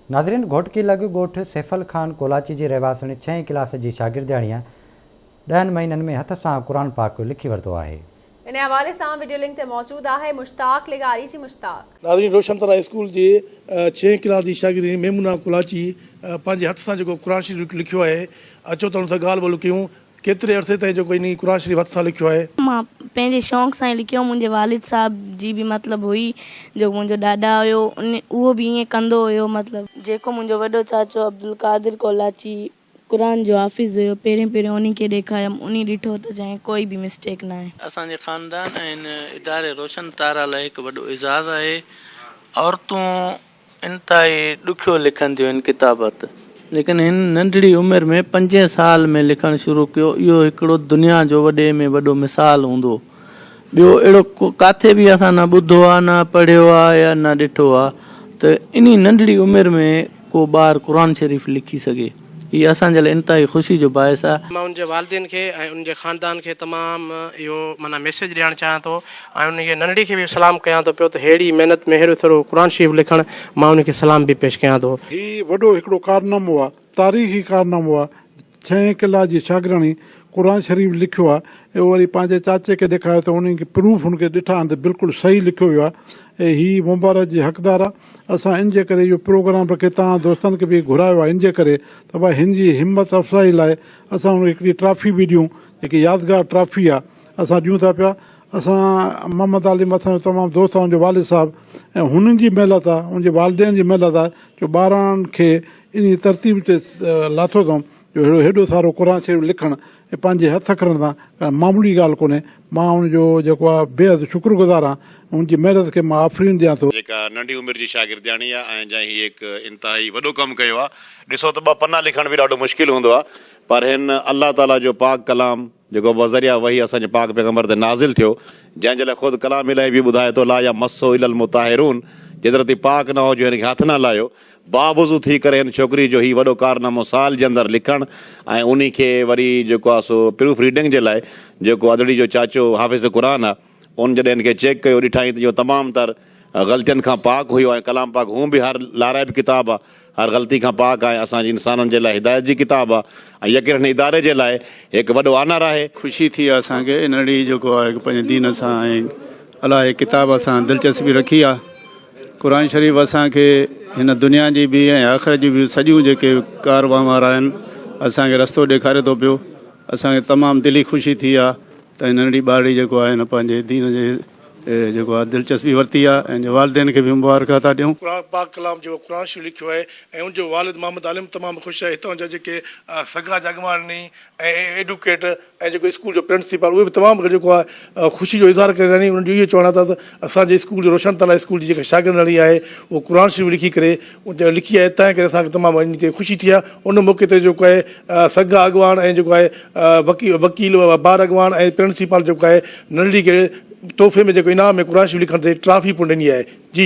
नाज़रीन, घोटकी लॻ ॻोठ सैफल खान कोलाची जी रहवासिणी 6 क्लास जी शागिर्दियाणीअ 10 महीननि में हथ सां क़ुरान पाक लिखी वरितो आहे। इन हवाले सां वीडियो लिंक ते मौजूद आहे मुश्ताक लिगारी जी। मुश्ताक नाज़रीन, रोशन तरा स्कूल जे 6 क्लास जी शागिर्दी मेमुना कोलाची पंहिंजे हथ सां जेको क़ुरान शरीफ़ लिखियो आहे। अचो त हुन सां ॻाल्हि ॿोल कयूं। केतिरे अरसे ताईं जेको इन क़ुरान शरीफ़ हथ सां लिखियो आहे? मां पंहिंजे शौक़ सां लिखियो। मुंहिंजे वालिद साहब जी बि मतिलबु हुई, जो मुंहिंजो ॾाॾा हुयो उहो बि ईअं कंदो हुयो। मतिलबु जेको मुंहिंजो वॾो चाचो अब्दुल कादिर कोलाची क़ुरान जो हाफ़िज़ हुयो, पहिरें उन्ही खे ॾेखारियमि, उन्ही ॾिठो त चई कोई बि मिस्टेक न आहे। असांजे ख़ानदान ऐं इदारे रोशन तारा लाइ हिकु वॾो एज़ाज़ आहे। औरतूं इंतिहाई ॾुखियो लिखनि थियूं आहिनि किताबत, लेकिन हिन नंढड़ी उमिरि में 5 साल में लिखणु शुरू कयो। इहो हिकिड़ो दुनिया जो वॾे में वॾो मिसाल हूंदो। ॿियो अहिड़ो किथे बि असां न ॿुधो आहे, न पढ़ियो आहे या न ॾिठो आहे त इन नंढड़ी उमिरि में को ॿारु क़ुरान शरीफ़ लिखी सघे। हीअ असांजे लाइ इंतिहाई ख़ुशी जो बाइस आहे। मां उनजे वालिदैन खे ऐं उनजे ख़ानदान खे तमामु इहो माना मैसेज ॾियणु चाहियां थो ऐं उनखे नंढड़ी खे बि सलाम कयां थो पियो त अहिड़ी महिनत में अहिड़ो थोरो क़ुरान शरीफ़ लिखणु, मां उनखे सलाम बि पेश कयां थो। हीउ वॾो हिकिड़ो कारनामो आहे, तारीख़ी कारनामो आहे। 6 क्लास जी शागिर्दी क़ुरान शरीफ़ लिखियो आहे ऐं वरी पंहिंजे चाचे खे ॾेखारियो त उनखे प्रूफ उनखे ॾिठा त बिल्कुलु सही लिखियो वियो आहे ऐं हीअ मुबारक जी हक़दार आहे। असां इन जे करे इहो प्रोग्राम रखे तव्हां दोस्तनि खे बि घुरायो आहे इन जे करे त भाई हिन जी हिमत अफ़ज़ाई लाइ असां उन हिकिड़ी ट्रॉफ़ी बि ॾियूं, जेकी यादगार ट्रॉफ़ी आहे असां ॾियूं था पिया। असां मोहम्मद आलिम असांजो तमामु दोस्त आहे, उनजो वालिद साहब, ऐं हुननि जी महिनत आहे, उनजे वालिदैन जी महिनत आहे जो ॿारनि खे इन तरतीब ते लाथो अथऊं जो हेॾो सारो क़ुरान शरीफ़ लिखणु ऐं पंहिंजे हथ खणण सां मामूली ॻाल्हि कोन्हे। मां उनजो जेको आहे बेहद शुक्रगुज़ार आहियां, उनजी महिनत खे मां आफ़रीन ॾियां थो। जेका नंढी उमिरि जी शागिर्दियाणी आहे ऐं जंहिं हीअ हिकु इंतिहाई वॾो कमु कयो आहे। ॾिसो त 2 पना लिखणु बि ॾाढो मुश्किल हूंदो आहे, पर हिन अलाह ताला जो पाक कलाम जेको बज़रिया वही असांजे पाक पैगम्बर ते नाज़िल थियो, जंहिंजे लाइ ख़ुदि कलाम इलाही बि ॿुधाए थो, ला या मस्सो इलल मुताहिरून, जेतिरो थी पाक न हुजे हिनखे हथ न लायो। बावज़ू थी करे हिन छोकिरी जो हीउ वॾो कारनामो साल जे अंदरि लिखणु ऐं उन खे वरी जेको आहे सो प्रूफ रीडिंग जे लाइ जेको अदड़ी जो चाचो हाफ़िज़ क़ुरान आहे, उन जॾहिं हिनखे चेक कयो, ॾिठाई त इहो तमामु तर ग़लतियुनि खां पाक हुयो ऐं कलाम पाक हूअं बि हर लाराइब किताबु आहे, हर ग़लती खां पाक आहे, असांजे इंसाननि जे लाइ हिदायत जी किताबु आहे ऐं यकीन हिन इदारे जे लाइ हिकु वॾो आनर आहे। ख़ुशी थी आहे असांखे नंढड़ी जेको आहे पंहिंजे दीन सां ऐं अलाह किताब सां दिलचस्पी रखी आहे। क़ुरान शरीफ़ असांखे हिन दुनिया जी बि ऐं आख़िरत जी बि सॼियूं जेके कारवां वारा आहिनि असांखे रस्तो ॾेखारे थो पियो। असांखे तमामु दिली ख़ुशी थी आहे त नंढड़ी ॿारड़ी जेको आहे न पंहिंजे दीन जे जेको आहे दिलचस्पी वरिती आहे ऐं वालिदैन खे बि मुबारक था ॾियूं। क़ुरान पाक कलाम जेको क़ुरान शरीफ़ लिखियो आहे ऐं उनजो वालिद मोहम्मद आलिम तमामु ख़ुशि आहे। हितां जा जेके सगा जगवानी ऐं एडुकेट ऐं जेको स्कूल जो प्रिंसिपल, उहे बि तमामु जेको आहे ख़ुशी जो इज़हार करे रहिया आहिनि। उन्हनि जो इहो चवणु आहे त असांजे स्कूल जो रोशन ताला स्कूल जी जेका शागिर्दी आहे उहो क़ुरान शरीफ़ लिखी करे लिखी आहे, तंहिं करे असांखे तमामु इन ते ख़ुशी थी आहे। उन मौक़े ते जेको आहे सगा अॻवान ऐं जेको आहे वकील बार अॻवान ऐं प्रिंसिपल जेको आहे नंढड़ी खे तोहफ़े में जेको इनाम में क़ुरान शरीफ़ लिखण ते ट्रॉफ़ी पिणु ॾिनी आहे। जी।